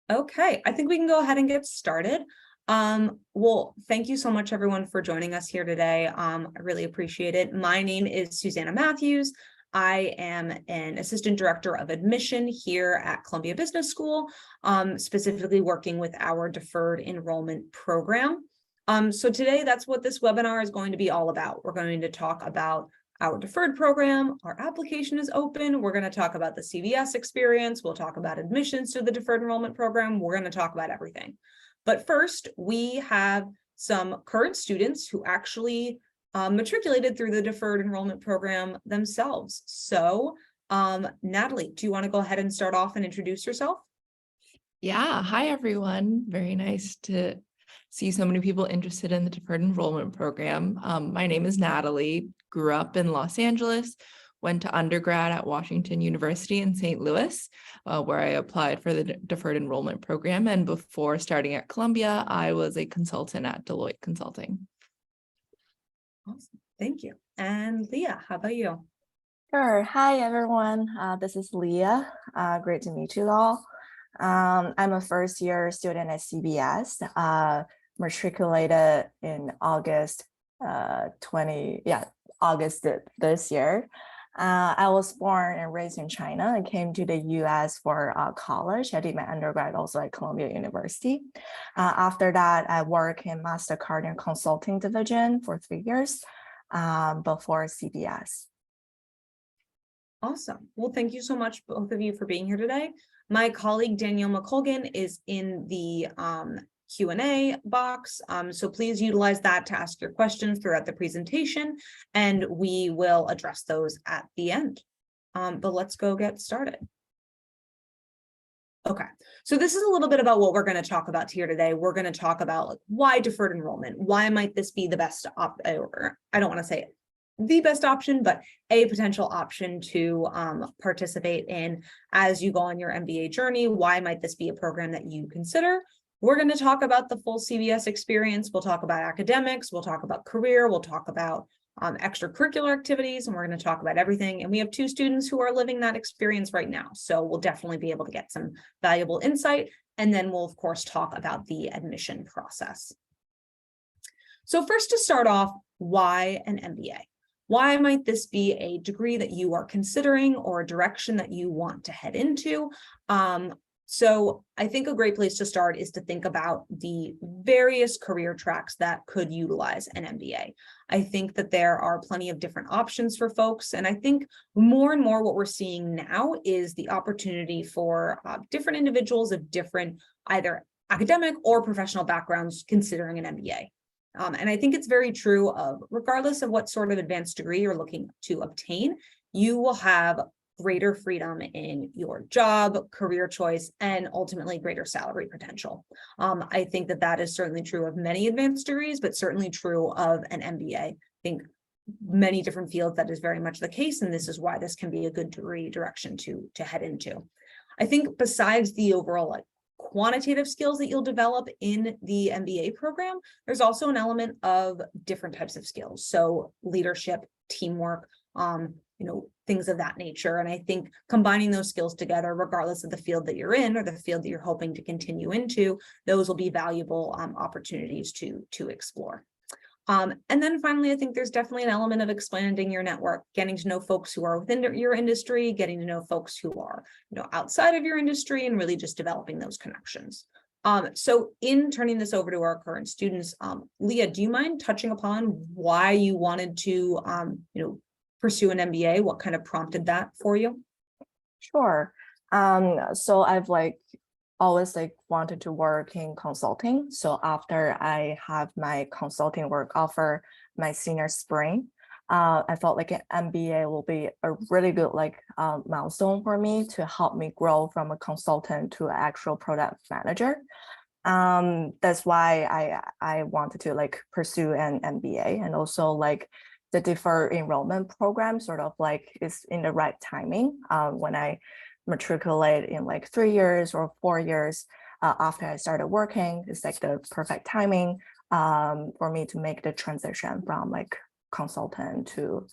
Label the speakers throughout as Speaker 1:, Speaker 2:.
Speaker 1: Okay, I think we can go ahead and get started. Well, thank you so much, everyone, for joining us here today. I really appreciate it. My name is Susanna Matthews. I am an assistant director of admission here at Columbia Business School, specifically working with our deferred enrollment program. So today, that's what this webinar is going to be all about. We're going to talk about our deferred program. Our application is open. We're going to talk about the CVS experience. We'll talk about admissions to the deferred enrollment program. We're going to talk about everything. But first, we have some current students who actually matriculated through the deferred enrollment program themselves. So, Natalie, do you want to go ahead and start off and introduce yourself?
Speaker 2: Yeah, hi everyone. Very nice to see so many people interested in the deferred enrollment program. My name is Natalie, grew up in Los Angeles, went to undergrad at Washington University in St. Louis, where I applied for the deferred enrollment program. And before starting at Columbia, I was a consultant at Deloitte Consulting.
Speaker 1: Awesome, thank you. And Leah, how about you?
Speaker 3: Sure. Hi, everyone. This is Leah. Great to meet you all. I'm a first-year student at CBS, matriculated in August this year. I was born and raised in China. I came to the US for college. I did my undergrad also at Columbia University. After that, I worked in MasterCard and Consulting Division for 3 years before CBS.
Speaker 1: Awesome. Well, thank you so much, both of you, for being here today. My colleague Danielle McColgan is in the Q&A box, so please utilize that to ask your questions throughout the presentation, and we will address those at the end. But let's go get started. Okay, so this is a little bit about what we're going to talk about here today. We're going to talk about why deferred enrollment. Why might this be the best or I don't want to say it the best option, but a potential option to participate in as you go on your MBA journey. Why might this be a program that you consider? We're going to talk about the full CVS experience. We'll talk about academics. We'll talk about career. We'll talk about extracurricular activities, and we're going to talk about everything. And we have 2 students who are living that experience right now. So we'll definitely be able to get some valuable insight. And then we'll, of course, talk about the admission process. So first, to start off, why an MBA? Why might this be a degree that you are considering or a direction that you want to head into? So I think a great place to start is to think about the various career tracks that could utilize an MBA. I think that there are plenty of different options for folks. And I think more and more what we're seeing now is the opportunity for different individuals of different either academic or professional backgrounds considering an MBA. And I think it's very true of regardless of what sort of advanced degree you're looking to obtain, you will have greater freedom in your job, career choice, and ultimately greater salary potential. I think that that is certainly true of many advanced degrees, but certainly true of an MBA. I think many different fields that is very much the case, and this is why this can be a good degree direction to head into. I think besides the overall quantitative skills that you'll develop in the MBA program, there's also an element of different types of skills. So leadership, teamwork, things of that nature. And I think combining those skills together, regardless of the field that you're in or the field that you're hoping to continue into, those will be valuable opportunities to explore. And then finally, I think there's definitely an element of expanding your network, getting to know folks who are within your industry, getting to know folks who are, outside of your industry, and really just developing those connections. So in turning this over to our current students, Leah, do you mind touching upon why you wanted to, pursue an MBA? What kind of prompted that for you?
Speaker 3: Sure. So I've always wanted to work in consulting. So after I have my consulting work offer my senior spring, I felt like an MBA will be a really good milestone for me to help me grow from a consultant to an actual product manager. That's why I wanted to pursue an MBA, and also the deferred enrollment program is in the right timing when I matriculate in 3 years or 4 years after I started working. It's the perfect timing for me to make the transition from consultant to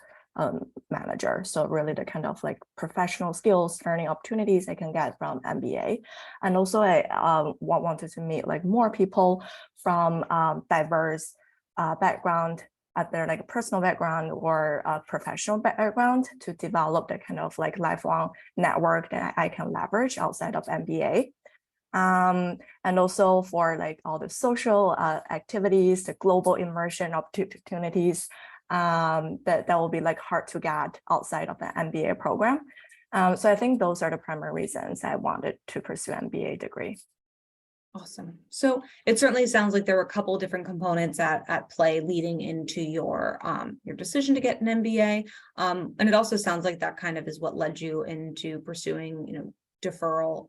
Speaker 3: manager. So really the kind of like professional skills, learning opportunities I can get from MBA. And also I wanted to meet like more people from diverse background, either like a personal background or a professional background, to develop the kind of like lifelong network that I can leverage outside of MBA. And also for like all the social activities, the global immersion opportunities that will be like hard to get outside of an MBA program. So I think those are the primary reasons I wanted to pursue MBA degree.
Speaker 1: Awesome. So it certainly sounds like there were a couple of different components at play leading into your decision to get an MBA. And it also sounds like that kind of is what led you into pursuing, deferral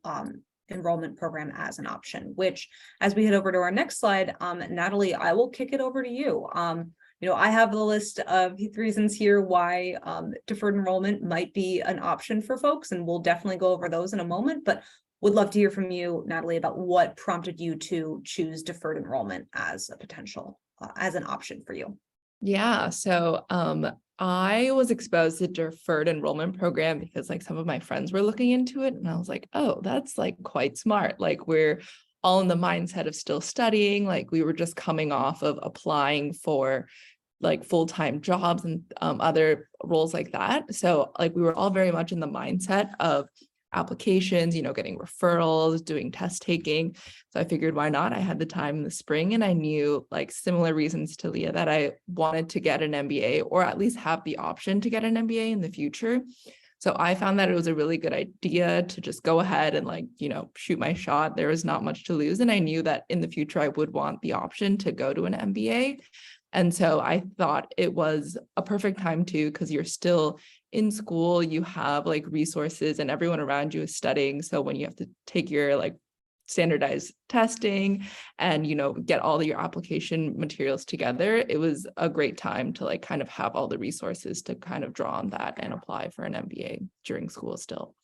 Speaker 1: enrollment program as an option, which as we head over to our next slide, Natalie, I will kick it over to you. I have the list of reasons here why deferred enrollment might be an option for folks, and we'll definitely go over those in a moment, but would love to hear from you, Natalie, about what prompted you to choose deferred enrollment as a potential, as an option for you.
Speaker 2: Yeah, so I was exposed to deferred enrollment program because like some of my friends were looking into it, and I was like, oh, that's like quite smart. Like we're all in the mindset of still studying. Like we were just coming off of applying for like full-time jobs and other roles like that. So like we were all very much in the mindset of applications, getting referrals, doing test taking. So I figured, why not? I had the time in the spring, and I knew like similar reasons to Leah that I wanted to get an MBA, or at least have the option to get an MBA in the future. So I found that it was a really good idea to just go ahead and like, shoot my shot. There was not much to lose. And I knew that in the future, I would want the option to go to an MBA. And so I thought it was a perfect time too, because you're still in school, you have like resources and everyone around you is studying. So when you have to take your like standardized testing and, get all of your application materials together, it was a great time to like kind of have all the resources to kind of draw on that and apply for an MBA during school still.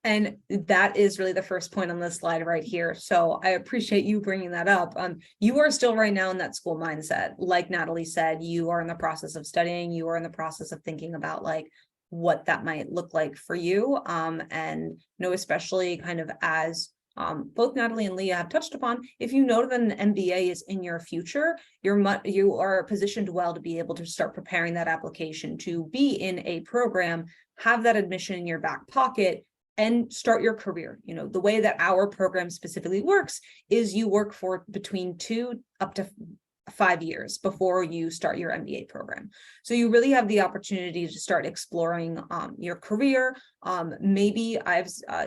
Speaker 1: And that is really the first point on this slide right here. So I appreciate you bringing that up. You are still right now in that school mindset. Like Natalie said, you are in the process of studying. You are in the process of thinking about like what that might look like for you. And especially kind of as both Natalie and Leah have touched upon, if you know that an MBA is in your future, you are positioned well to be able to start preparing that application to be in a program, have that admission in your back pocket, and start your career. The way that our program specifically works is you work for between 2 up to 5 years before you start your MBA program. So you really have the opportunity to start exploring your career. Maybe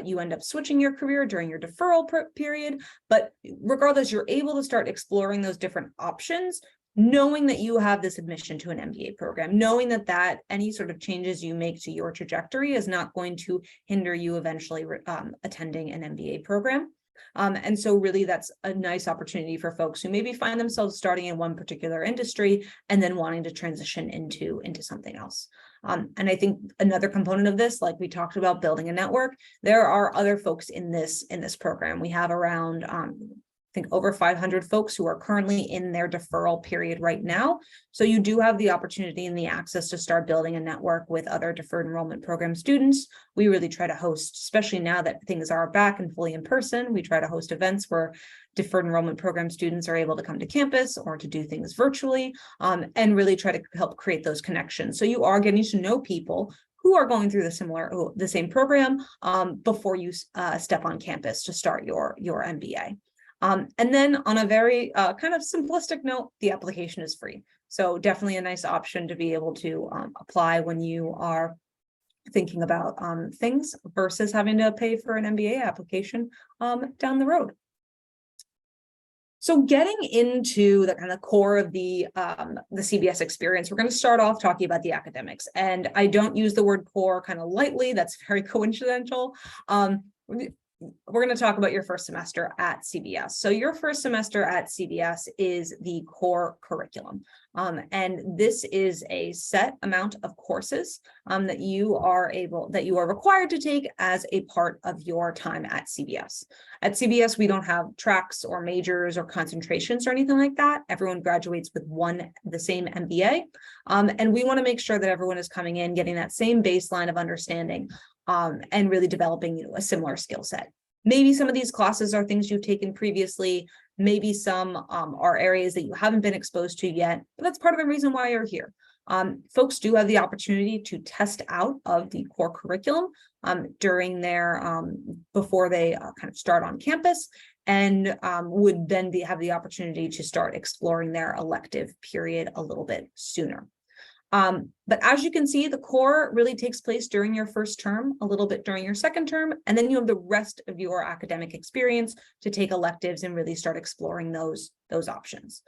Speaker 1: you end up switching your career during your deferral period, but regardless, you're able to start exploring those different options, knowing that you have this admission to an MBA program, knowing that any sort of changes you make to your trajectory is not going to hinder you eventually attending an MBA program. And so really that's a nice opportunity for folks who maybe find themselves starting in one particular industry and then wanting to transition into something else. And I think another component of this, like we talked about building a network, there are other folks in this program. We have around I think over 500 folks who are currently in their deferral period right now. So you do have the opportunity and the access to start building a network with other deferred enrollment program students. We really try to host, especially now that things are back and fully in person, we try to host events where deferred enrollment program students are able to come to campus or to do things virtually, and really try to help create those connections. So you are getting to know people who are going through the same program before you step on campus to start your MBA. And then on a very kind of simplistic note, the application is free. So definitely a nice option to be able to apply when you are thinking about things versus having to pay for an MBA application down the road. So getting into the kind of core of the CBS experience, we're going to start off talking about the academics. And I don't use the word core kind of lightly. That's very coincidental. we're going to talk about your first semester at CBS. So your first semester at CBS is the core curriculum. And this is a set amount of courses that you are required to take as a part of your time at CBS. At CBS, we don't have tracks or majors or concentrations or anything like that. Everyone graduates with the same MBA. And we want to make sure that everyone is coming in, getting that same baseline of understanding and really developing, a similar skill set. Maybe some of these classes are things you've taken previously. Maybe some are areas that you haven't been exposed to yet, but that's part of the reason why you're here. Folks do have the opportunity to test out of the core curriculum during their, before they kind of start on campus, and would then have the opportunity to start exploring their elective period a little bit sooner. But as you can see, the core really takes place during your first term, a little bit during your second term, and then you have the rest of your academic experience to take electives and really start exploring those options.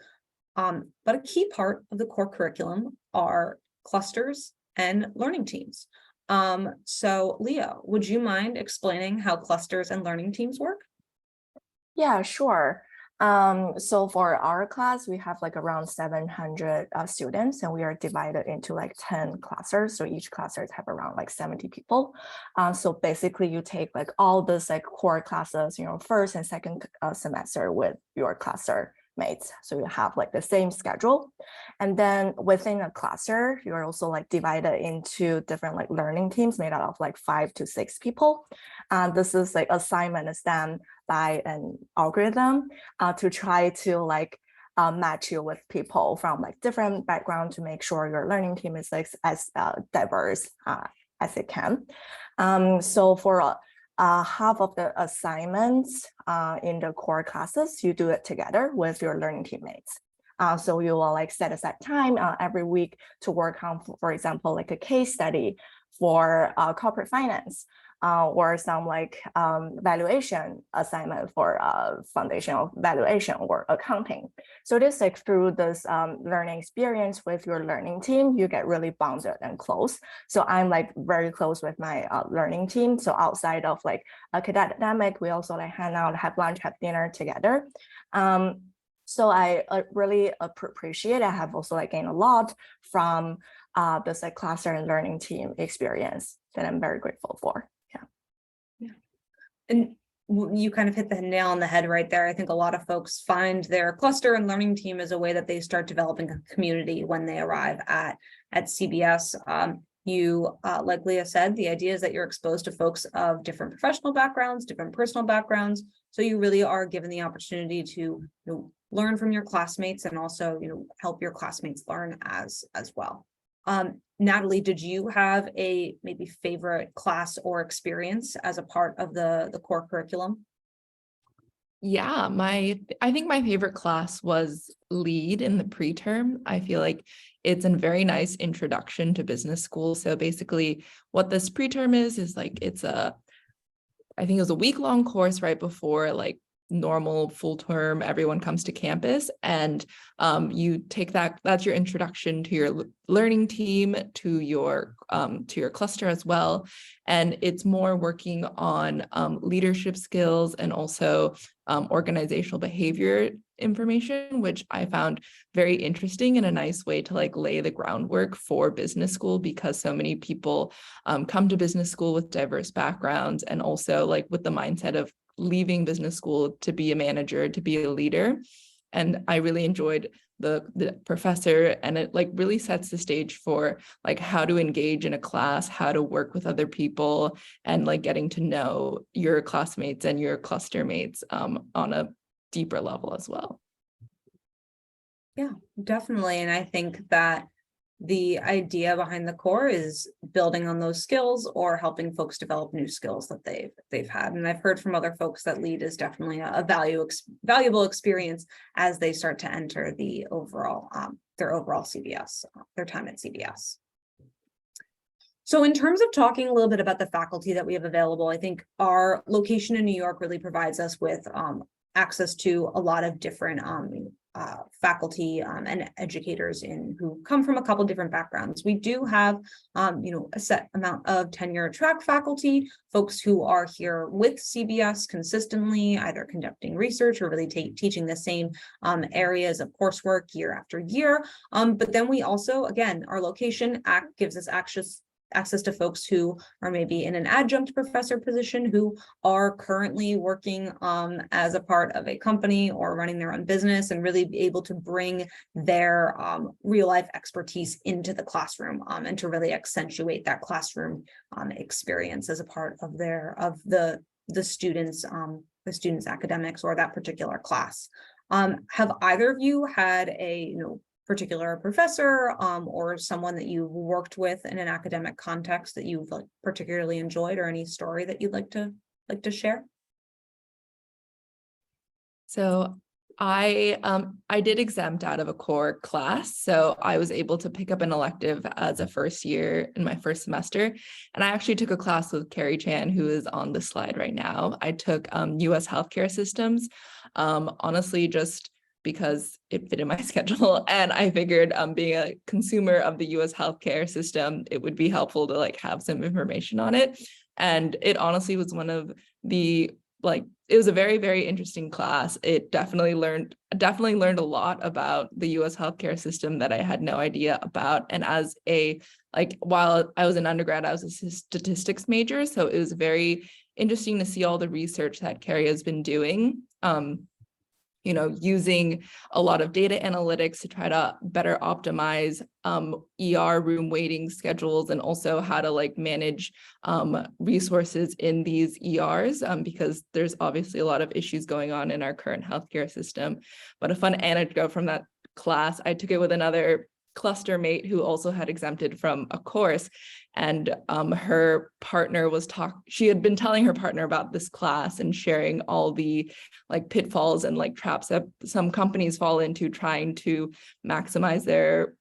Speaker 1: But a key part of the core curriculum are clusters and learning teams. So Leah, would you mind explaining how clusters and learning teams work?
Speaker 3: Yeah, sure. So for our class, we have like around 700 students, and we are divided into like 10 clusters. So each clusters have around like 70 people. So basically you take like all this like core classes, first and second semester with your cluster mates. So you have like the same schedule. And then within a cluster, you're also like divided into different like learning teams made out of like 5 to 6 people. This is like assignment is done by an algorithm to try to like match you with people from like different backgrounds to make sure your learning team is like as diverse as it can. So for half of the assignments in the core classes, you do it together with your learning teammates. So you will like set aside time every week to work on, for example, like a case study for corporate finance. Or some like valuation assignment for foundational valuation or accounting. So this like through this learning experience with your learning team, you get really bonded and close. So I'm like very close with my learning team. So outside of like academic, we also like hang out, have lunch, have dinner together. So I really appreciate. I have also like gained a lot from this like cluster and learning team experience that I'm very grateful for.
Speaker 1: And you kind of hit the nail on the head right there. I think a lot of folks find their cluster and learning team as a way that they start developing a community when they arrive at CBS. Like Leah said, the idea is that you're exposed to folks of different professional backgrounds, different personal backgrounds. So you really are given the opportunity to learn from your classmates and also help your classmates learn as well. Natalie, did you have a maybe favorite class or experience as a part of the core curriculum?
Speaker 2: Yeah, I think my favorite class was lead in the preterm. I feel like it's a very nice introduction to business school. So basically what this preterm is like, I think it was a week-long course right before like normal full term, everyone comes to campus, and you take that's your introduction to your learning team, to your cluster as well. And it's more working on leadership skills and also organizational behavior information, which I found very interesting and a nice way to like lay the groundwork for business school, because so many people come to business school with diverse backgrounds and also like with the mindset of leaving business school to be a manager, to be a leader. And I really enjoyed the professor, and it like really sets the stage for like how to engage in a class, how to work with other people, and like getting to know your classmates and your cluster mates on a deeper level as well.
Speaker 1: Yeah, definitely. And I think that the idea behind the core is building on those skills or helping folks develop new skills that they've had. And I've heard from other folks that lead is definitely a valuable experience as they start to enter the overall their overall CBS, their time at CBS. So in terms of talking a little bit about the faculty that we have available, I think our location in New York really provides us with access to a lot of different faculty and educators who come from a couple different backgrounds. We do have, a set amount of tenure track faculty, folks who are here with CBS consistently, either conducting research or really teaching the same areas of coursework year after year. But then we also, again, our location gives us access to folks who are maybe in an adjunct professor position, who are currently working as a part of a company or running their own business, and really be able to bring their real life expertise into the classroom and to really accentuate that classroom experience as a part of the students' academics or that particular class. Have either of you had a particular professor or someone that you worked with in an academic context that you've particularly enjoyed, or any story that you'd like to share?
Speaker 2: So I did exempt out of a core class, so I was able to pick up an elective as a first year in my first semester. And I actually took a class with Carrie Chan, who is on the slide right now. I took US healthcare systems, honestly, just because it fit in my schedule. And I figured being a consumer of the US healthcare system, it would be helpful to have some information on it. And it honestly was one of the, it was a very, very interesting class. It definitely learned a lot about the US healthcare system that I had no idea about. And as while I was an undergrad, I was a statistics major. So it was very interesting to see all the research that Carrie has been doing. Using a lot of data analytics to try to better optimize ER room waiting schedules, and also how to manage resources in these ERs, because there's obviously a lot of issues going on in our current healthcare system. But a fun anecdote from that class, I took it with another cluster mate who also had exempted from a course, and her partner she had been telling her partner about this class and sharing all the pitfalls and traps that some companies fall into trying to maximize their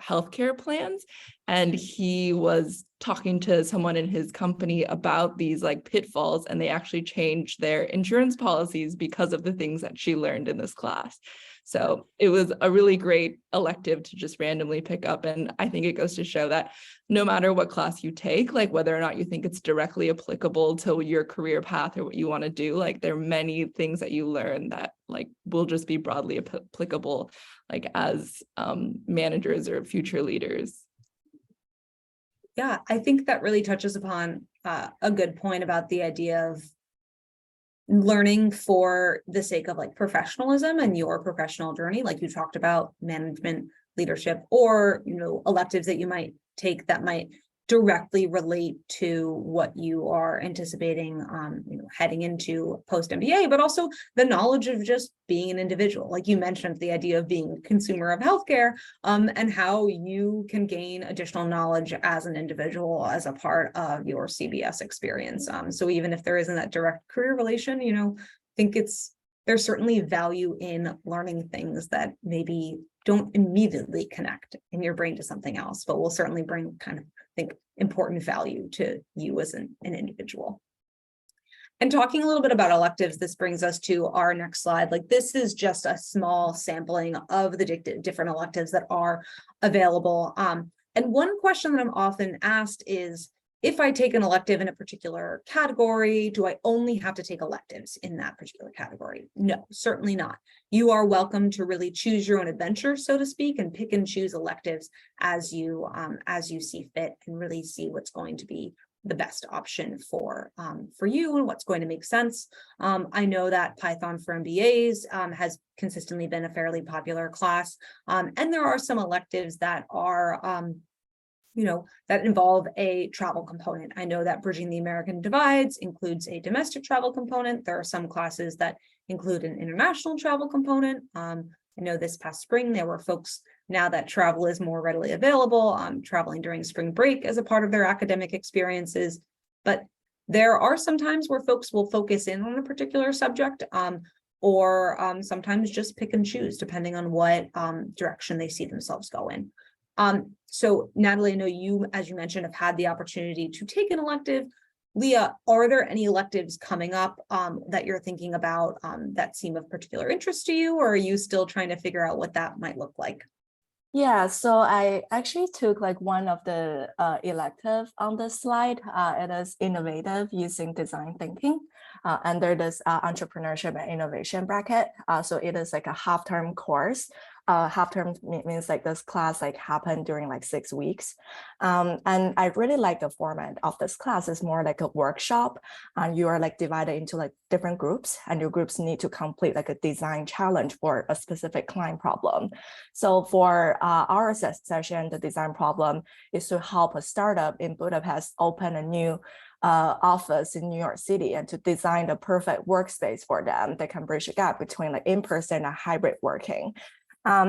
Speaker 2: healthcare plans. And he was talking to someone in his company about these pitfalls, and they actually changed their insurance policies because of the things that she learned in this class. So it was a really great elective to just randomly pick up. And I think it goes to show that no matter what class you take, whether or not you think it's directly applicable to your career path or what you want to do, there are many things that you learn that will just be broadly applicable, as managers or future leaders.
Speaker 1: Yeah, I think that really touches upon a good point about the idea of learning for the sake of professionalism and your professional journey, like you talked about management, leadership, or electives that you might take that might directly relate to what you are anticipating heading into post MBA, but also the knowledge of just being an individual. Like you mentioned, the idea of being a consumer of healthcare and how you can gain additional knowledge as an individual as a part of your CBS experience. So even if there isn't that direct career relation, I think there's certainly value in learning things that maybe don't immediately connect in your brain to something else, but will certainly bring important value to you as an individual. And talking a little bit about electives, this brings us to our next slide. This is just a small sampling of the different electives that are available. And one question that I'm often asked is, if I take an elective in a particular category, do I only have to take electives in that particular category? No, certainly not. You are welcome to really choose your own adventure, so to speak, and pick and choose electives as you see fit, and really see what's going to be the best option for you and what's going to make sense. I know that Python for MBAs has consistently been a fairly popular class, and there are some electives that are that involve a travel component. I know that Bridging the American Divides includes a domestic travel component. There are some classes that include an international travel component. I know this past spring, there were folks, now that travel is more readily available, traveling during spring break as a part of their academic experiences. But there are some times where folks will focus in on a particular subject, or sometimes just pick and choose depending on what direction they see themselves go in. So Natalie, I know you, as you mentioned, have had the opportunity to take an elective. Leah, are there any electives coming up that you're thinking about that seem of particular interest to you, or are you still trying to figure out what that might look like?
Speaker 3: Yeah, so I actually took like one of the elective on the slide. It is innovative using design thinking under this entrepreneurship and innovation bracket. So it is like a half-term course. Half-term means like this class like happened during like 6 weeks. And I really like the format of this class. It's more like a workshop, and you are like divided into like different groups, and your groups need to complete like a design challenge for a specific client problem. So for our session, the design problem is to help a startup in Budapest open a new office in New York City and to design the perfect workspace for them that can bridge the gap between like in-person and hybrid working.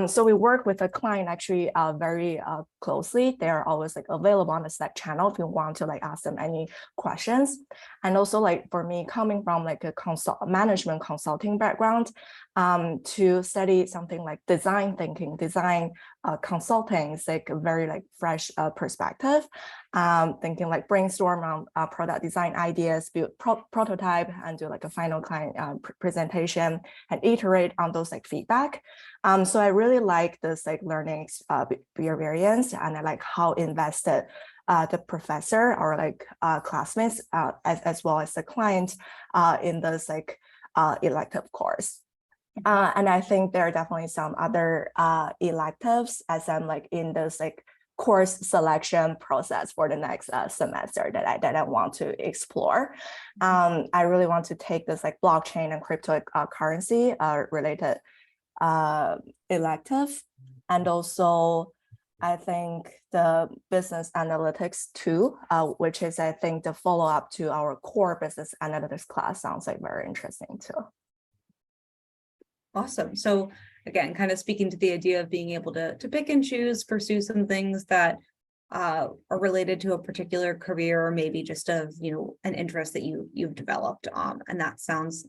Speaker 3: So we work with the client actually very closely. They are always like available on the Slack channel if you want to like ask them any questions. And also like for me, coming from like a management consulting background, to study something like design thinking, design consulting is like a very like fresh perspective. Thinking like brainstorm on product design ideas, build prototype, and do like a final client presentation and iterate on those like feedback. So I really like this like learning experience, and I like how invested the professor or like classmates as well as the client in this like elective course. And I think there are definitely some other electives as I'm like in this like course selection process for the next semester that I want to explore. I really want to take this like blockchain and cryptocurrency related elective, and also I think the business analytics too, which is I think the follow-up to our core business analytics class, sounds like very interesting too.
Speaker 1: Awesome. So again, kind of speaking to the idea of being able to pick and choose, pursue some things that are related to a particular career, or maybe just of, you know, an interest that you've developed. And that sounds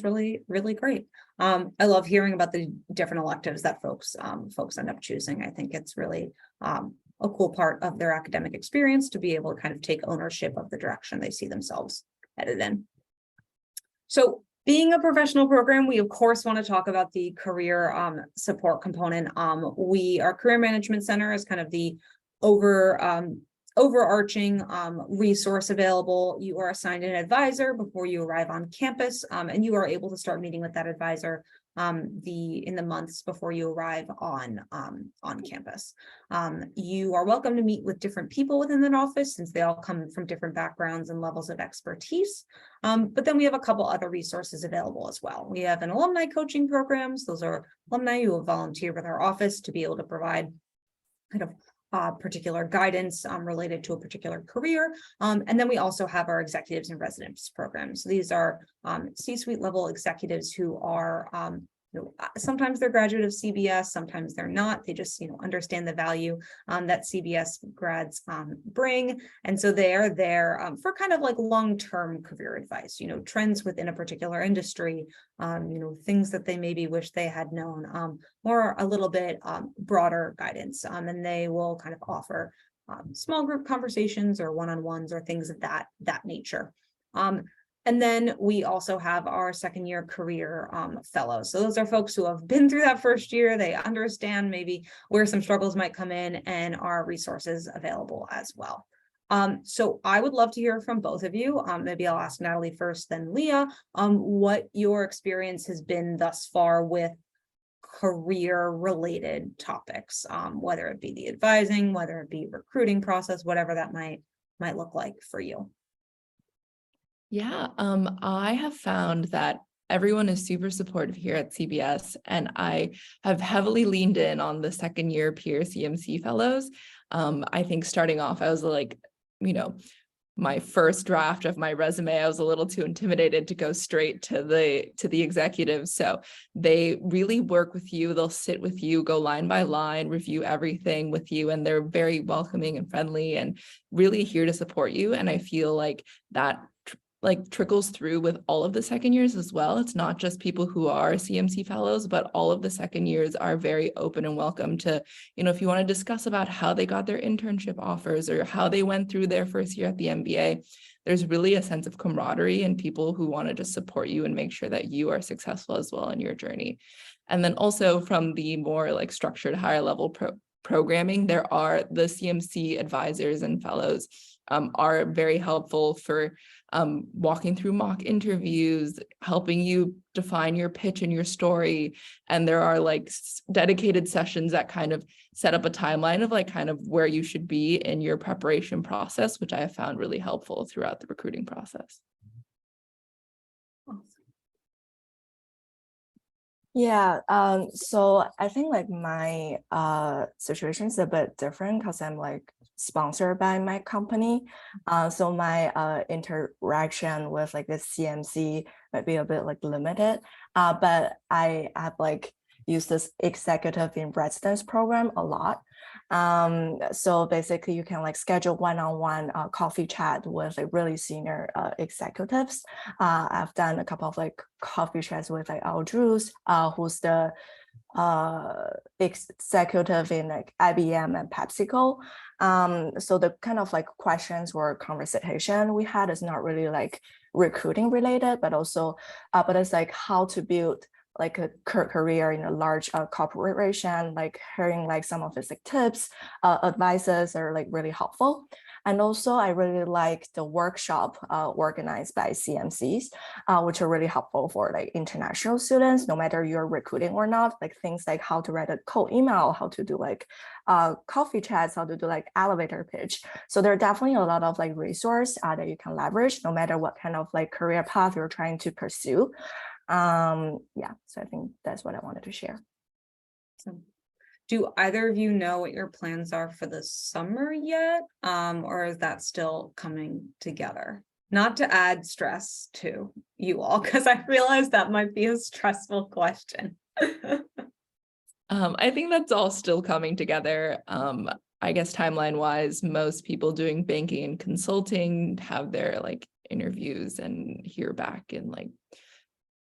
Speaker 1: really, really great. I love hearing about the different electives that folks end up choosing. I think it's really a cool part of their academic experience to be able to kind of take ownership of the direction they see themselves headed in. So being a professional program, we of course want to talk about the career support component. Our Career Management Center is kind of the overarching resource available. You are assigned an advisor before you arrive on campus, and you are able to start meeting with that advisor in the months before you arrive on campus. You are welcome to meet with different people within that office, since they all come from different backgrounds and levels of expertise. But then we have a couple other resources available as well. We have an alumni coaching programs. Those are alumni who will volunteer with our office to be able to provide kind of particular guidance related to a particular career. And then we also have our executives and residence programs. So these are C-suite level executives who are sometimes they're graduate of CBS, sometimes they're not. They just understand the value that CBS grads bring, and so they are there for kind of like long-term career advice. Trends within a particular industry, things that they maybe wish they had known, or a little bit broader guidance. And they will kind of offer small group conversations or one-on-ones or things of that nature. And then we also have our second year career fellows. So those are folks who have been through that first year. They understand maybe where some struggles might come in, and are resources available as well. So I would love to hear from both of you. Maybe I'll ask Natalie first, then Leah, what your experience has been thus far with career related topics, whether it be the advising, whether it be recruiting process, whatever that might look like for you.
Speaker 2: Yeah, I have found that everyone is super supportive here at CBS, and I have heavily leaned in on the second year peer CMC fellows. I think starting off, I was like, my first draft of my resume, I was a little too intimidated to go straight to the executives. So they really work with you. They'll sit with you, go line by line, review everything with you. And they're very welcoming and friendly and really here to support you. And I feel like that like trickles through with all of the second years as well. It's not just people who are CMC fellows, but all of the second years are very open and welcome to, if you want to discuss about how they got their internship offers or how they went through their first year at the MBA. There's really a sense of camaraderie and people who want to just support you and make sure that you are successful as well in your journey. And then also from the more like structured higher level programming, there are the CMC advisors and fellows are very helpful for walking through mock interviews, helping you define your pitch and your story. And there are like dedicated sessions that kind of set up a timeline of like kind of where you should be in your preparation process, which I have found really helpful throughout the recruiting process.
Speaker 3: Yeah, so I think like my situation is a bit different because I'm like sponsored by my company. So my interaction with like the CMC might be a bit like limited, but I have like used this executive in residence program a lot. So basically you can like schedule one-on-one coffee chat with like really senior executives. I've done a couple of like coffee chats with like Aldrus, who's the executive in like IBM and PepsiCo. So the kind of like questions or conversation we had is not really like recruiting related, but also, but it's like how to build like a career in a large corporation, like hearing like some of his like tips, advices are like really helpful. And also I really like the workshop organized by CMCs, which are really helpful for like international students, no matter you're recruiting or not, like things like how to write a cold email, how to do like coffee chats, how to do like elevator pitch. So there are definitely a lot of like resource that you can leverage no matter what kind of like career path you're trying to pursue. Yeah, so I think that's what I wanted to share.
Speaker 1: Do either of you know what your plans are for the summer yet? Or is that still coming together? Not to add stress to you all, because I realize that might be a stressful question.
Speaker 2: I think that's all still coming together. I guess timeline wise, most people doing banking and consulting have their like interviews and hear back in like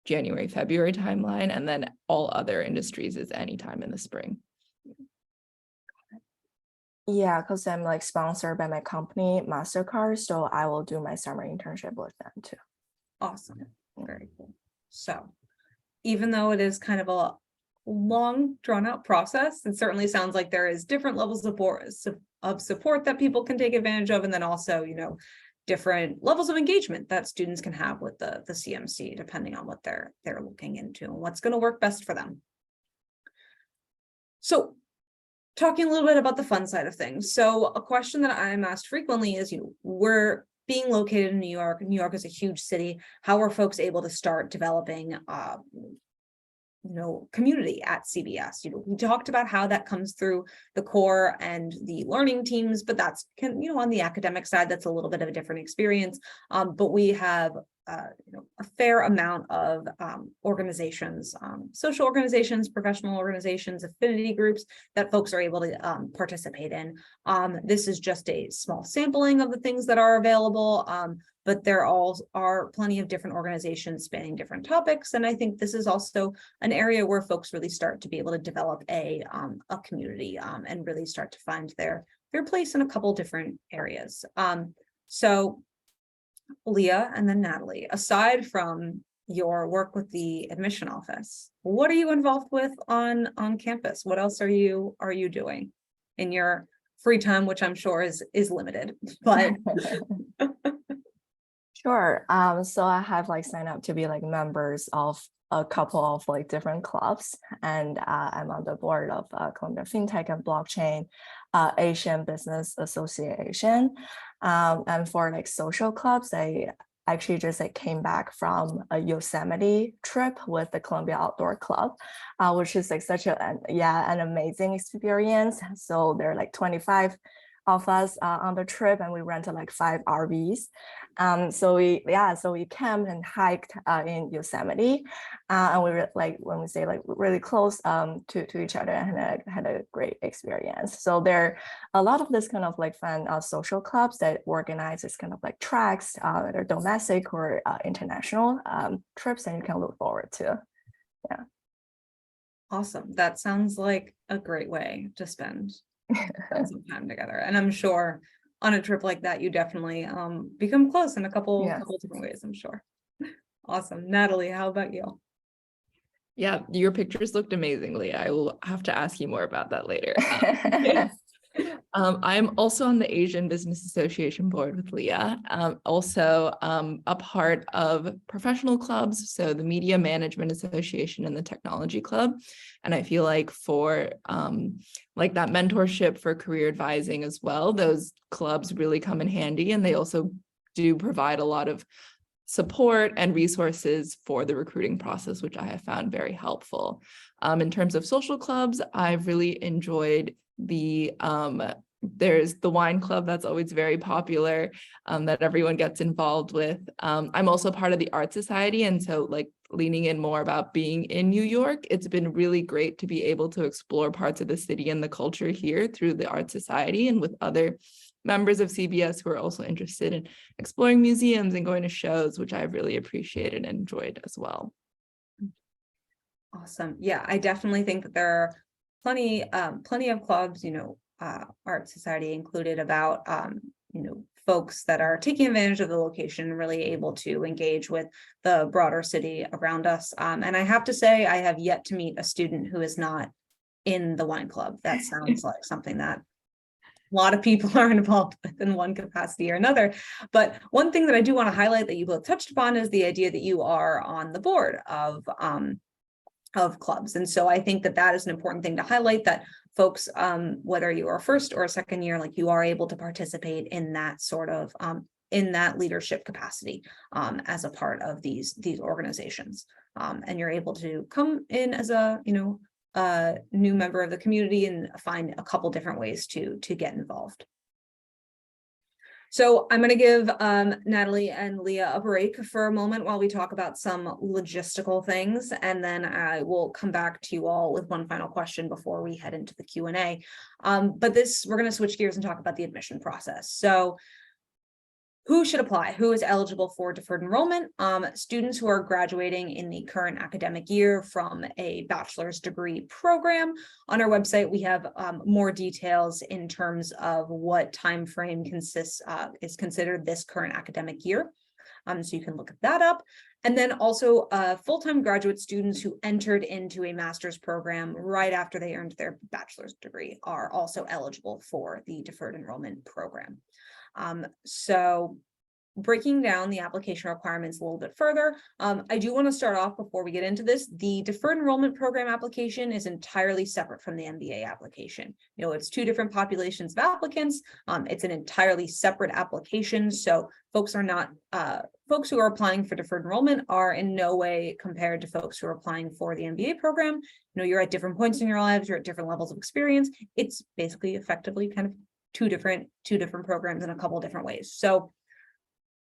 Speaker 2: January, February timeline, and then all other industries is anytime in the spring.
Speaker 3: Yeah, because I'm like sponsored by my company, MasterCard, so I will do my summer internship with them too.
Speaker 1: Awesome, very cool. So even though it is kind of a long drawn out process, it certainly sounds like there is different levels of support that people can take advantage of, and then also, different levels of engagement that students can have with the CMC, depending on what they're looking into and what's going to work best for them. So talking a little bit about the fun side of things. So a question that I'm asked frequently is, we're being located in New York. New York is a huge city. How are folks able to start developing community at CBS? We talked about how that comes through the core and the learning teams, but that's on the academic side, that's a little bit of a different experience. But we have a fair amount of organizations, social organizations, professional organizations, affinity groups that folks are able to participate in. This is just a small sampling of the things that are available. But there all are plenty of different organizations spanning different topics. And I think this is also an area where folks really start to be able to develop a community and really start to find their place in a couple different areas. So Leah and then Natalie, aside from your work with the admission office, what are you involved with on campus? What else are you doing in your free time, which I'm sure is limited, but
Speaker 3: Sure. So I have like signed up to be like members of a couple of like different clubs, and I'm on the board of Columbia FinTech and Blockchain Asian Business Association. And for like social clubs, I actually just like came back from a Yosemite trip with the Columbia Outdoor Club, which is like such an amazing experience. So there are like 25 of us on the trip, and we rented like 5 RVs. So we camped and hiked in Yosemite, and we were like, when we say like really close to each other, and had a great experience. So there are a lot of this kind of like fun social clubs that organize this kind of like treks, either domestic or international trips, and you can look forward to. Yeah.
Speaker 1: Awesome. That sounds like a great way to spend some time together. And I'm sure on a trip like that, you definitely become close in a couple different ways, I'm sure. Awesome. Natalie, how about you?
Speaker 2: Yeah, your pictures looked amazingly. I will have to ask you more about that later. I'm also on the Asian Business Association board with Leah, also a part of professional clubs, so the Media Management Association and the Technology Club. And I feel like for like that mentorship for career advising as well, those clubs really come in handy, and they also do provide a lot of support and resources for the recruiting process, which I have found very helpful. In terms of social clubs, I've really enjoyed there's the wine club that's always very popular, that everyone gets involved with. I'm also part of the Art Society, and so like leaning in more about being in New York, it's been really great to be able to explore parts of the city and the culture here through the Art Society and with other members of CBS who are also interested in exploring museums and going to shows, which I've really appreciated and enjoyed as well.
Speaker 1: Awesome. Yeah, I definitely think that there are plenty of clubs, Art Society included, about folks that are taking advantage of the location and really able to engage with the broader city around us. And I have to say, I have yet to meet a student who is not in the wine club. That sounds like something that a lot of people are involved with in one capacity or another. But one thing that I do want to highlight that you both touched upon is the idea that you are on the board of clubs. And so I think that that is an important thing to highlight, that folks, whether you are first or second year, like you are able to participate in that sort of in that leadership capacity as a part of these organizations. And you're able to come in as a new member of the community and find a couple different ways to get involved. So I'm going to give Natalie and Leah a break for a moment while we talk about some logistical things, and then I will come back to you all with one final question before we head into the Q&A. But we're going to switch gears and talk about the admission process. So who should apply? Who is eligible for deferred enrollment? Students who are graduating in the current academic year from a bachelor's degree program. On our website, we have more details in terms of what time frame is considered this current academic year. So you can look that up. And then also full-time graduate students who entered into a master's program right after they earned their bachelor's degree are also eligible for the deferred enrollment program. So breaking down the application requirements a little bit further, I do want to start off before we get into this. The deferred enrollment program application is entirely separate from the MBA application. It's two different populations of applicants. It's an entirely separate application. So folks who are applying for deferred enrollment are in no way compared to folks who are applying for the MBA program. You're at different points in your lives, you're at different levels of experience. It's basically effectively kind of two different programs in a couple different ways. So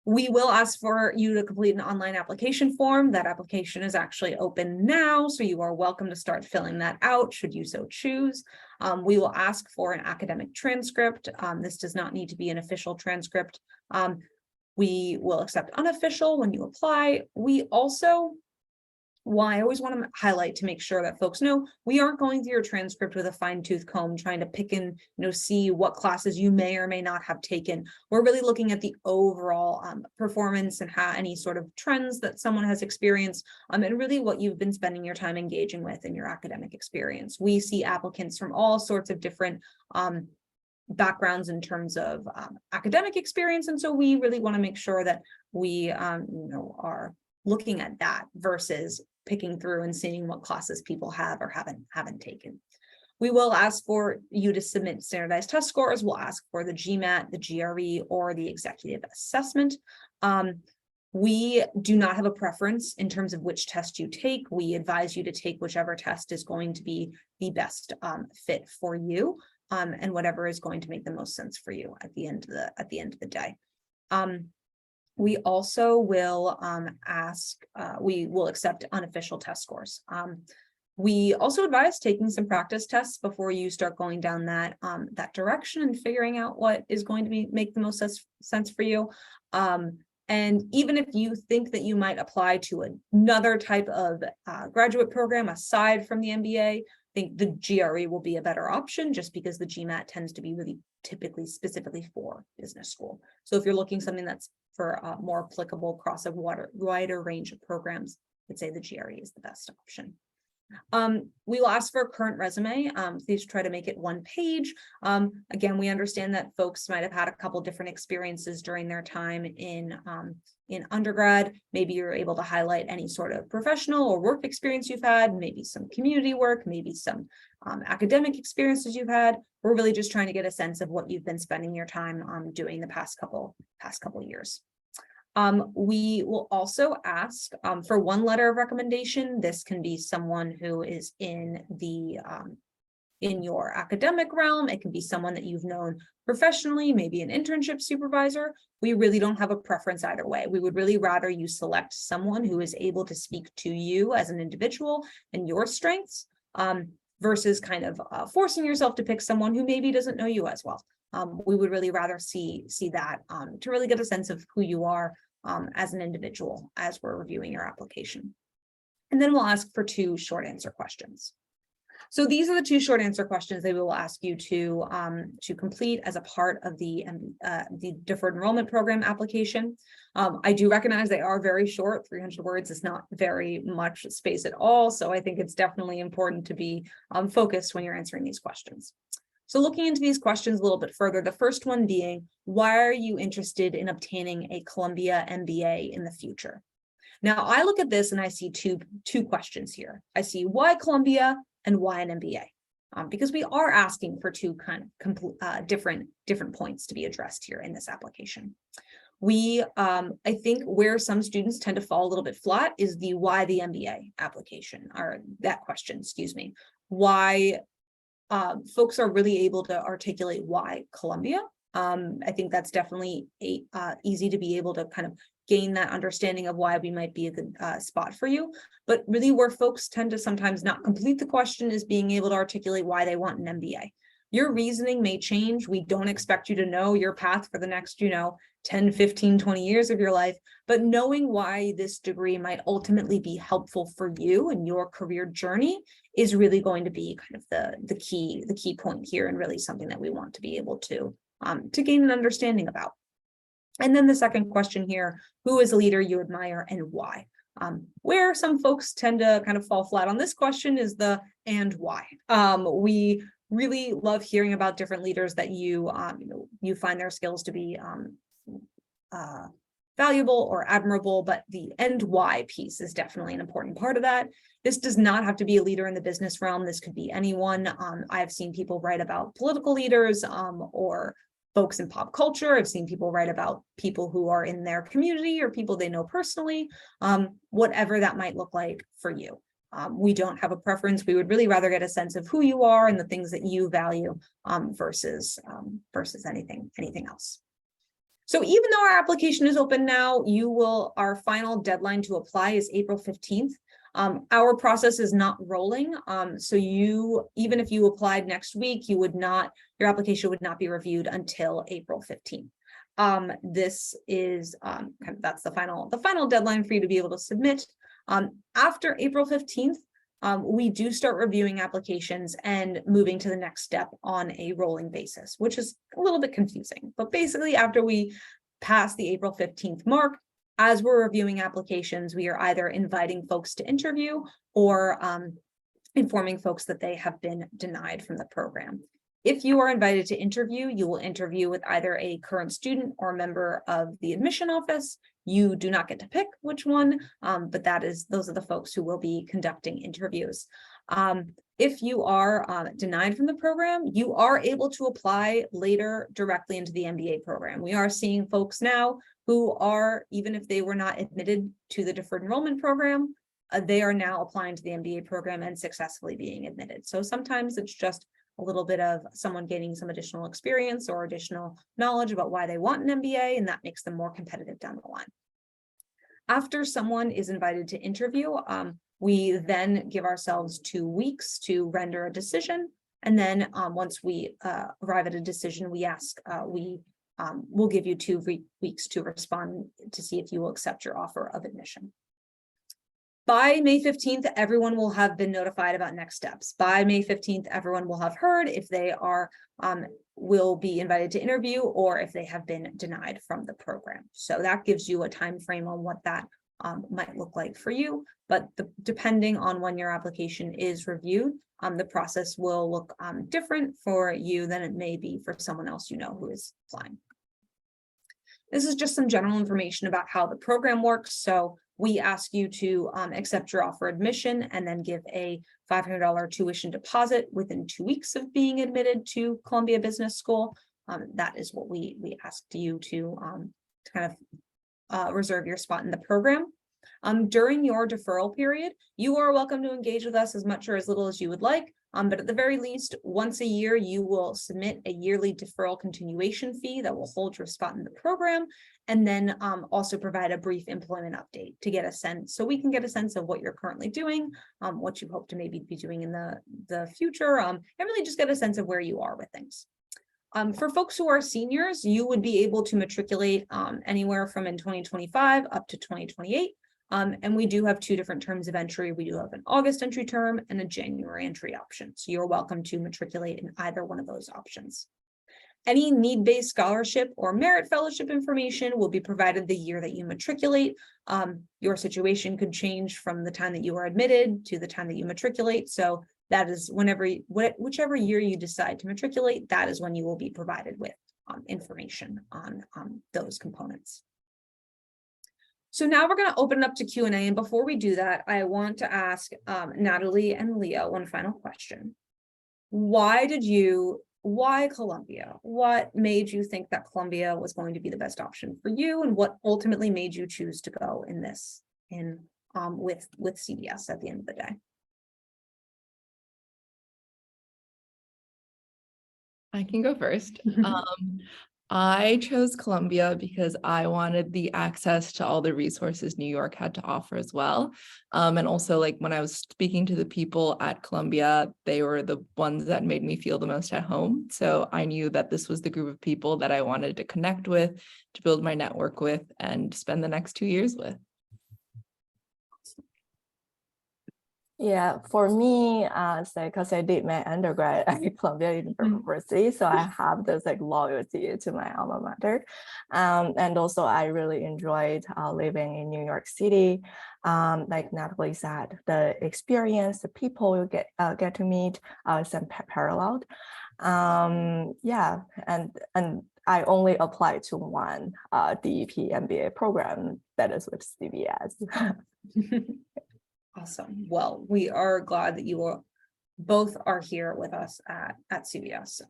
Speaker 1: we will ask for you to complete an online application form. That application is actually open now, so you are welcome to start filling that out should you so choose. We will ask for an academic transcript. This does not need to be an official transcript. We will accept unofficial when you apply. I always want to highlight to make sure that folks know we aren't going through your transcript with a fine-tooth comb trying to pick and see what classes you may or may not have taken. We're really looking at the overall performance and how any sort of trends that someone has experienced, and really what you've been spending your time engaging with in your academic experience. We see applicants from all sorts of different backgrounds in terms of academic experience, and so we really want to make sure that we are looking at that versus picking through and seeing what classes people have or haven't taken. We will ask for you to submit standardized test scores. We'll ask for the GMAT, the GRE, or the executive assessment. We do not have a preference in terms of which test you take. We advise you to take whichever test is going to be the best fit for you. and whatever is going to make the most sense for you at the end of the day. We also will we will accept unofficial test scores. We also advise taking some practice tests before you start going down that direction and figuring out what is going to make the most sense for you. And even if you think that you might apply to another type of graduate program aside from the MBA, I think the GRE will be a better option just because the GMAT tends to be really typically specifically for business school. So if you're looking something that's for more applicable across a wider range of programs, I'd say the GRE is the best option. We will ask for a current resume. Please try to make it 1 page. Again, we understand that folks might have had a couple different experiences during their time in undergrad. Maybe you're able to highlight any sort of professional or work experience you've had, maybe some community work, maybe some academic experiences you've had. We're really just trying to get a sense of what you've been spending your time doing the past couple years. We will also ask for 1 letter of recommendation. This can be someone who is in your academic realm. It can be someone that you've known professionally, maybe an internship supervisor. We really don't have a preference either way. We would really rather you select someone who is able to speak to you as an individual and your strengths versus kind of forcing yourself to pick someone who maybe doesn't know you as well. We would really rather see that to really get a sense of who you are as an individual as we're reviewing your application. And then we'll ask for 2 short answer questions. So these are the 2 short answer questions they will ask you to complete as a part of the Deferred Enrollment Program application. I do recognize they are very short. 300 words is not very much space at all. So I think it's definitely important to be focused when you're answering these questions. So looking into these questions a little bit further, the first one being, why are you interested in obtaining a Columbia MBA in the future? Now, I look at this and I see two questions here. I see why Columbia and why an MBA, because we are asking for 2 kind of different points to be addressed here in this application. I think where some students tend to fall a little bit flat is the why the MBA application, or that question, excuse me. Why folks are really able to articulate why Columbia. I think that's definitely easy to be able to kind of gain that understanding of why we might be a good spot for you. But really where folks tend to sometimes not complete the question is being able to articulate why they want an MBA. Your reasoning may change. We don't expect you to know your path for the next, 10, 15, 20 years of your life, but knowing why this degree might ultimately be helpful for you and your career journey is really going to be kind of the key point here, and really something that we want to be able to gain an understanding about. And then the second question here, who is a leader you admire and why? Where some folks tend to kind of fall flat on this question is the and why. We really love hearing about different leaders that you find their skills to be valuable or admirable, but the and why piece is definitely an important part of that. This does not have to be a leader in the business realm. This could be anyone. I've seen people write about political leaders or folks in pop culture. I've seen people write about people who are in their community or people they know personally, whatever that might look like for you. We don't have a preference. We would really rather get a sense of who you are and the things that you value versus anything else. So even though our application is open now, our final deadline to apply is April 15th. Our process is not rolling. So even if you applied next week, your application would not be reviewed until April 15th. This is that's the final deadline for you to be able to submit. After April 15th, we do start reviewing applications and moving to the next step on a rolling basis, which is a little bit confusing. But basically, after we pass the April 15th mark, as we're reviewing applications, we are either inviting folks to interview or informing folks that they have been denied from the program. If you are invited to interview, you will interview with either a current student or a member of the admission office. You do not get to pick which one, but those are the folks who will be conducting interviews. If you are denied from the program, you are able to apply later directly into the MBA program. We are seeing folks now who are, even if they were not admitted to the Deferred Enrollment Program, they are now applying to the MBA program and successfully being admitted. So sometimes it's just a little bit of someone gaining some additional experience or additional knowledge about why they want an MBA, and that makes them more competitive down the line. After someone is invited to interview, we then give ourselves 2 weeks to render a decision. And then once we arrive at a decision, we'll give you 2 weeks to respond to see if you will accept your offer of admission. By May 15th, everyone will have been notified about next steps. By May 15th, everyone will have heard if they will be invited to interview or if they have been denied from the program. So that gives you a time frame on what that might look like for you. But depending on when your application is reviewed, the process will look different for you than it may be for someone else who is applying. This is just some general information about how the program works. So we ask you to accept your offer admission and then give a $500 tuition deposit within 2 weeks of being admitted to Columbia Business School. That is what we asked you to kind of reserve your spot in the program. During your deferral period, you are welcome to engage with us as much or as little as you would like. But at the very least, once a year, you will submit a yearly deferral continuation fee that will hold your spot in the program, and then also provide a brief employment update to get a sense, so we can get a sense of what you're currently doing, what you hope to maybe be doing in the future, and really just get a sense of where you are with things. For folks who are seniors, you would be able to matriculate anywhere from in 2025 up to 2028. And we do have 2 different terms of entry. We do have an August entry term and a January entry option. So you're welcome to matriculate in either one of those options. Any need-based scholarship or merit fellowship information will be provided the year that you matriculate. Your situation could change from the time that you are admitted to the time that you matriculate. So that is whichever year you decide to matriculate, that is when you will be provided with information on those components. So now we're going to open it up to Q&A. And before we do that, I want to ask Natalie and Leah one final question. Why Columbia? What made you think that Columbia was going to be the best option for you? And what ultimately made you choose to go with CBS at the end of the day?
Speaker 2: I can go first. I chose Columbia because I wanted the access to all the resources New York had to offer as well. And also, like, when I was speaking to the people at Columbia, they were the ones that made me feel the most at home. So I knew that this was the group of people that I wanted to connect with, to build my network with, and spend the next 2 years with.
Speaker 3: Yeah, for me, because I did my undergrad at Columbia University, so I have this loyalty to my alma mater, and also I really enjoyed living in New York City. Like Natalie said, the experience, the people you get to meet is unparalleled. Yeah, and I only applied to one DEP MBA program, that is with CBS.
Speaker 1: Awesome. Well, we are glad that you both are here with us at CBS.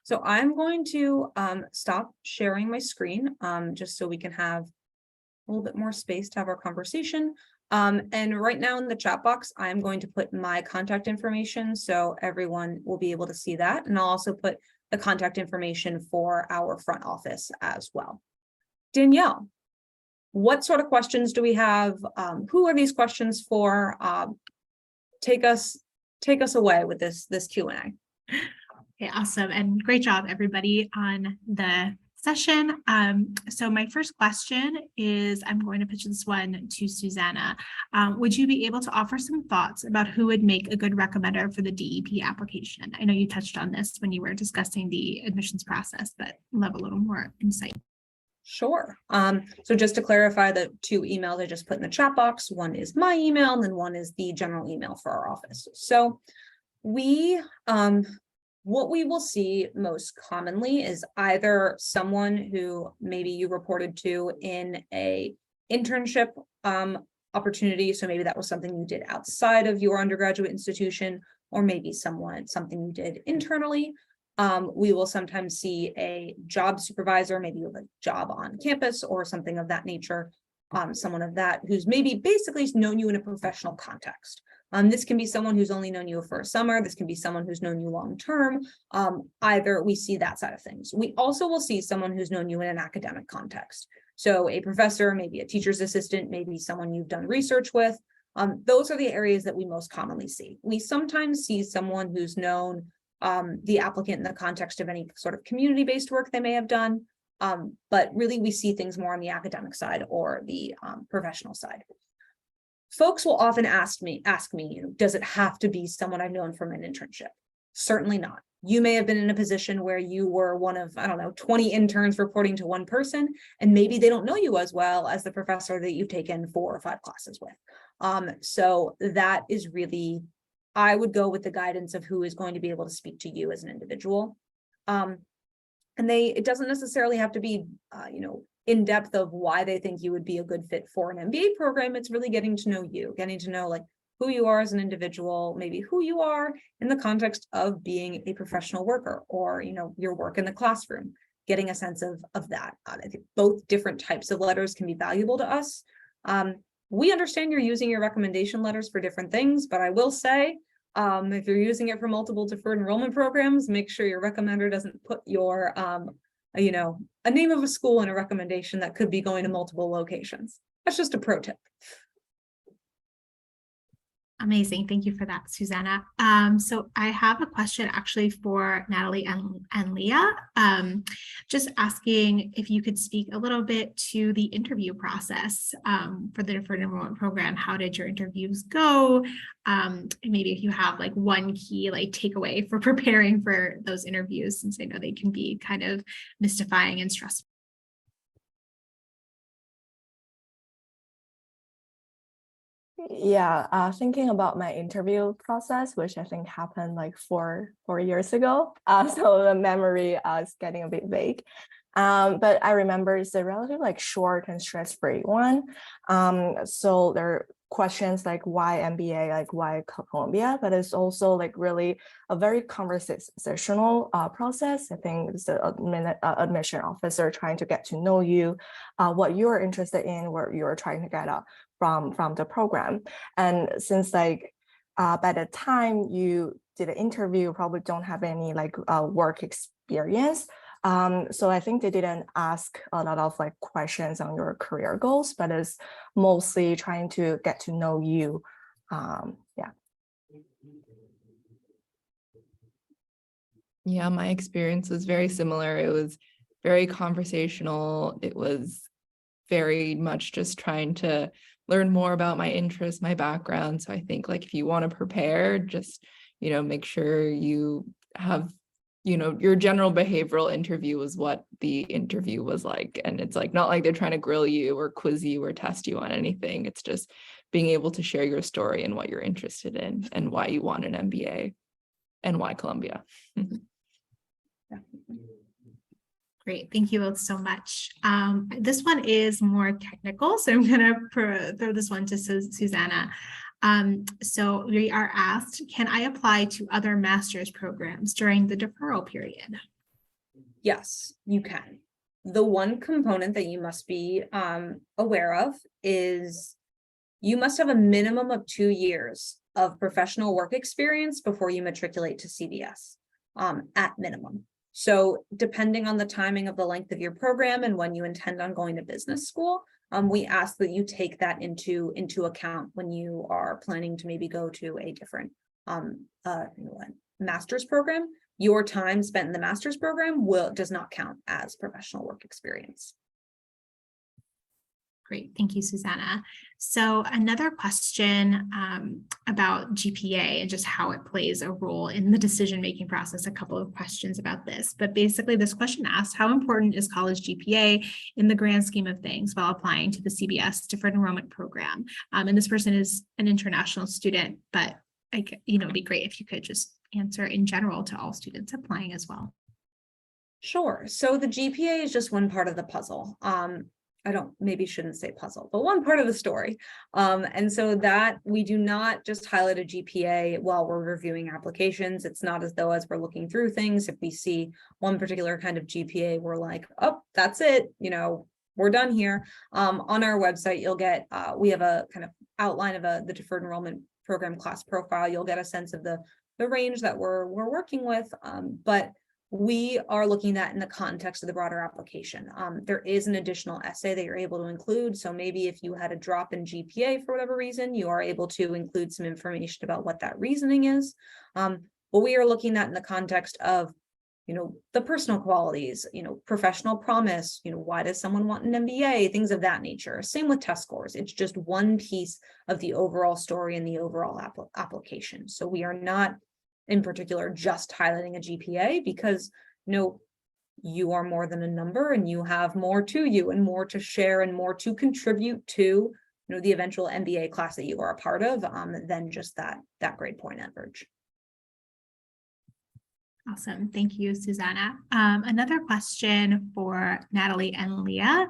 Speaker 1: So I'm going to stop sharing my screen just so we can have a little bit more space to have our conversation. And right now in the chat box, I'm going to put my contact information so everyone will be able to see that. And I'll also put the contact information for our front office as well. Danielle, what sort of questions do we have? Who are these questions for? Take us away with this Q&A.
Speaker 4: Okay, awesome. And great job, everybody, on the session. So my first question is, I'm going to pitch this one to Susanna. Would you be able to offer some thoughts about who would make a good recommender for the DEP application? I know you touched on this when you were discussing the admissions process, but I'd love a little more insight.
Speaker 1: Sure. So just to clarify, the 2 emails I just put in the chat box, one is my email and then one is the general email for our office. So what we will see most commonly is either someone who maybe you reported to in a internship opportunity. So maybe that was something you did outside of your undergraduate institution, or maybe something you did internally. We will sometimes see a job supervisor, maybe you have a job on campus or something of that nature, someone of that who's maybe basically known you in a professional context. This can be someone who's only known you for a summer. This can be someone who's known you long-term. Either we see that side of things. We also will see someone who's known you in an academic context. So a professor, maybe a teacher's assistant, maybe someone you've done research with. Those are the areas that we most commonly see. We sometimes see someone who's known the applicant in the context of any sort of community-based work they may have done. But really we see things more on the academic side or the professional side. Folks will often ask me, does it have to be someone I've known from an internship? Certainly not. You may have been in a position where you were one of, 20 interns reporting to one person, and maybe they don't know you as well as the professor that you've taken 4 or 5 classes with. So that is really, I would go with the guidance of who is going to be able to speak to you as an individual. And it doesn't necessarily have to be, in depth of why they think you would be a good fit for an MBA program. It's really getting to know you, getting to know like who you are as an individual, maybe who you are in the context of being a professional worker or, your work in the classroom, getting a sense of that. I think both different types of letters can be valuable to us. We understand you're using your recommendation letters for different things, but I will say, if you're using it for multiple deferred enrollment programs, make sure your recommender doesn't put your, a name of a school in a recommendation that could be going to multiple locations. That's just a pro tip.
Speaker 4: Amazing. Thank you for that, Susanna. So I have a question actually for Natalie and Leah. Just asking if you could speak a little bit to the interview process for the Deferred Enrollment Program. How did your interviews go? Maybe if you have like one key takeaway for preparing for those interviews, since I know they can be kind of mystifying and stressful.
Speaker 3: Yeah, thinking about my interview process, which I think happened like four years ago. So the memory is getting a bit vague. But I remember it's a relatively short and stress-free one. So there are questions like why MBA, like why Columbia, but it's also really a very conversational process. I think it's the admission officer trying to get to know you, what you're interested in, what you're trying to get out from the program. And since by the time you did an interview, you probably don't have any work experience. So I think they didn't ask a lot of questions on your career goals, but it's mostly trying to get to know you.
Speaker 2: Yeah, my experience was very similar. It was very conversational. It was very much just trying to learn more about my interests, my background. So I think if you want to prepare, just, make sure you have, your general behavioral interview was what the interview was like. And it's not like they're trying to grill you or quiz you or test you on anything. It's just being able to share your story and what you're interested in and why you want an MBA and why Columbia.
Speaker 4: Great, thank you both so much. This one is more technical, so I'm gonna throw this one to Susanna. So we are asked, can I apply to other master's programs during the deferral period?
Speaker 1: Yes, you can. The one component that you must be aware of is you must have a minimum of 2 years of professional work experience before you matriculate to CBS, at minimum. So depending on the timing of the length of your program and when you intend on going to business school, we ask that you take that into account when you are planning to maybe go to a different master's program. Your time spent in the master's program does not count as professional work experience.
Speaker 4: Great, thank you, Susanna. So another question about GPA and just how it plays a role in the decision-making process, a couple of questions about this. But basically this question asks, how important is college GPA in the grand scheme of things while applying to the CBS Deferred Enrollment Program? And this person is an international student, but it'd be great if you could just answer in general to all students applying as well.
Speaker 1: Sure, so the GPA is just one part of the puzzle. Maybe shouldn't say puzzle, but one part of the story. And so that we do not just highlight a GPA while we're reviewing applications. It's not as though as we're looking through things, if we see one particular kind of GPA, we're like, oh, that's it, we're done here. On our website, you'll get, we have a kind of outline of the deferred enrollment program class profile, you'll get a sense of the range that we're working with. But we are looking at in the context of the broader application. There is an additional essay that you're able to include. So maybe if you had a drop in GPA for whatever reason, you are able to include some information about what that reasoning is. But we are looking at in the context of, the personal qualities, professional promise, why does someone want an MBA, things of that nature. Same with test scores. It's just one piece of the overall story and the overall application. So we are not in particular just highlighting a GPA because, you are more than a number and you have more to you and more to share and more to contribute to, the eventual MBA class that you are a part of than just that grade point average.
Speaker 4: Awesome. Thank you, Susanna. Another question for Natalie and Leah.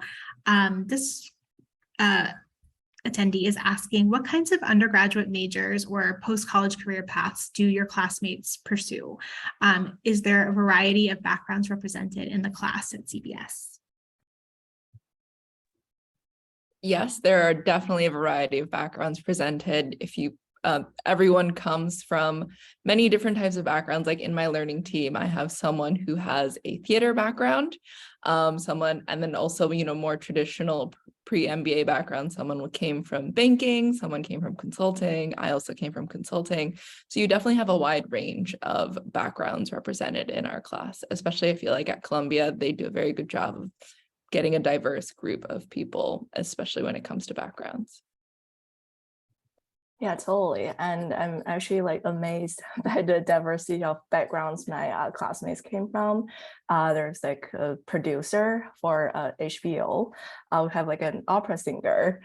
Speaker 4: This attendee is asking, what kinds of undergraduate majors or post-college career paths do your classmates pursue? Is there a variety of backgrounds represented in the class at CBS?
Speaker 2: Yes, there are definitely a variety of backgrounds presented. Everyone comes from many different types of backgrounds. Like in my learning team, I have someone who has a theater background, and then also, more traditional pre-MBA background. Someone came from banking, someone came from consulting. I also came from consulting. So you definitely have a wide range of backgrounds represented in our class, especially I feel like at Columbia, they do a very good job of getting a diverse group of people, especially when it comes to backgrounds.
Speaker 3: Yeah, totally. And I'm actually amazed by the diversity of backgrounds my classmates came from. There's a producer for HBO. We have an opera singer.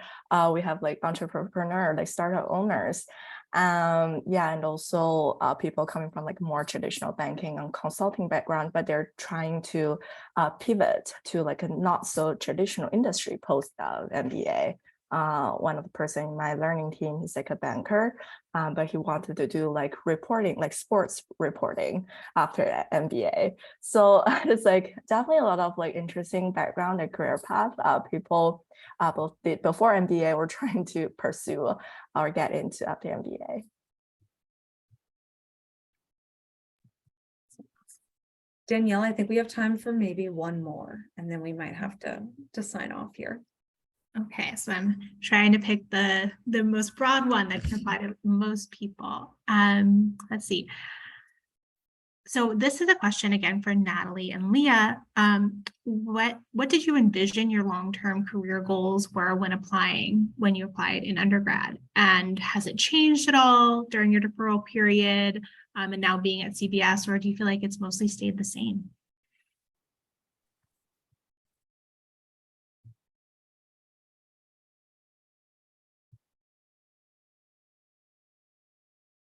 Speaker 3: We have entrepreneur, startup owners. And also people coming from more traditional banking and consulting background, but they're trying to pivot to a not so traditional industry post MBA. One of the person in my learning team is a banker, but he wanted to do reporting, sports reporting after MBA. So it's definitely a lot of interesting background and career path. People both before MBA were trying to pursue or get into after MBA.
Speaker 1: Danielle, I think we have time for maybe one more, and then we might have to sign off here.
Speaker 4: Okay, so I'm trying to pick the most broad one that can apply to most people. Let's see. So this is a question again for Natalie and Leah. What did you envision your long-term career goals were when you applied in undergrad? And has it changed at all during your deferral period and now being at CBS, or do you feel like it's mostly stayed the same?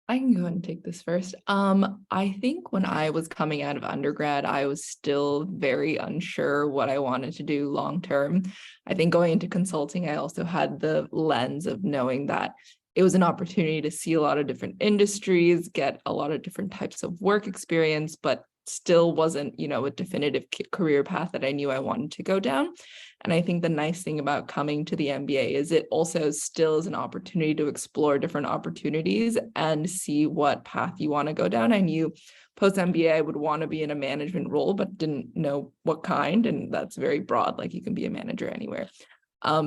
Speaker 2: I can go ahead and take this first. I think when I was coming out of undergrad, I was still very unsure what I wanted to do long term. I think going into consulting, I also had the lens of knowing that it was an opportunity to see a lot of different industries, get a lot of different types of work experience, but still wasn't, a definitive career path that I knew I wanted to go down. And I think the nice thing about coming to the MBA is it also still is an opportunity to explore different opportunities and see what path you want to go down. I knew post MBA I would want to be in a management role, but didn't know what kind. And that's very broad, you can be a manager anywhere.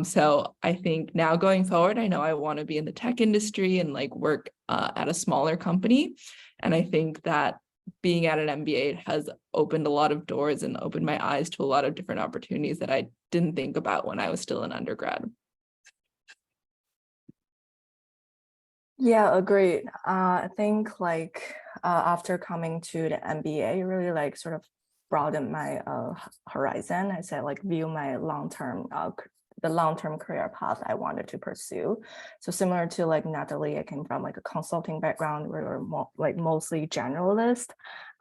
Speaker 2: So I think now going forward, I know I want to be in the tech industry and work at a smaller company. And I think that being at an MBA has opened a lot of doors and opened my eyes to a lot of different opportunities that I didn't think about when I was still an undergrad.
Speaker 3: Yeah, agreed. I think after coming to the MBA, it really sort of broadened my horizon. I said view my the long-term career path I wanted to pursue. So similar to Natalie, I came from a consulting background where we're more, mostly generalist,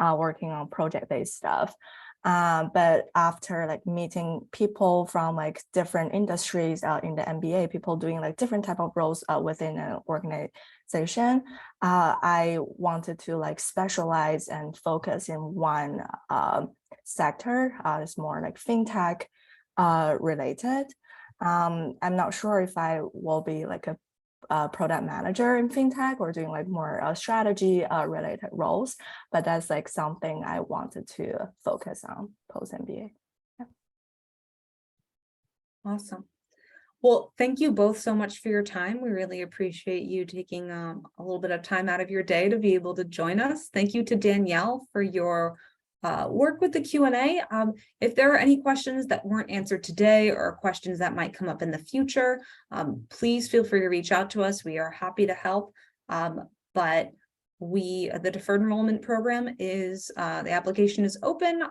Speaker 3: working on project-based stuff. But after meeting people from different industries in the MBA, people doing different type of roles within an organization, I wanted to specialize and focus in one sector. It's more fintech related. I'm not sure if I will be a product manager in fintech or doing like more strategy related roles, but that's like something I wanted to focus on post MBA.
Speaker 1: Awesome. Well, thank you both so much for your time. We really appreciate you taking a little bit of time out of your day to be able to join us. Thank you to Danielle for your work with the Q&A. If there are any questions that weren't answered today or questions that might come up in the future, please feel free to reach out to us. We are happy to help. But the deferred enrollment program is, the application is open,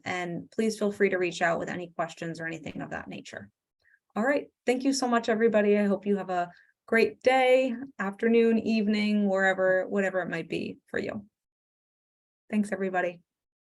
Speaker 1: and please feel free to reach out with any questions or anything of that nature. All right. Thank you so much, everybody. I hope you have a great day, afternoon, evening, whatever it might be for you. Thanks, everybody.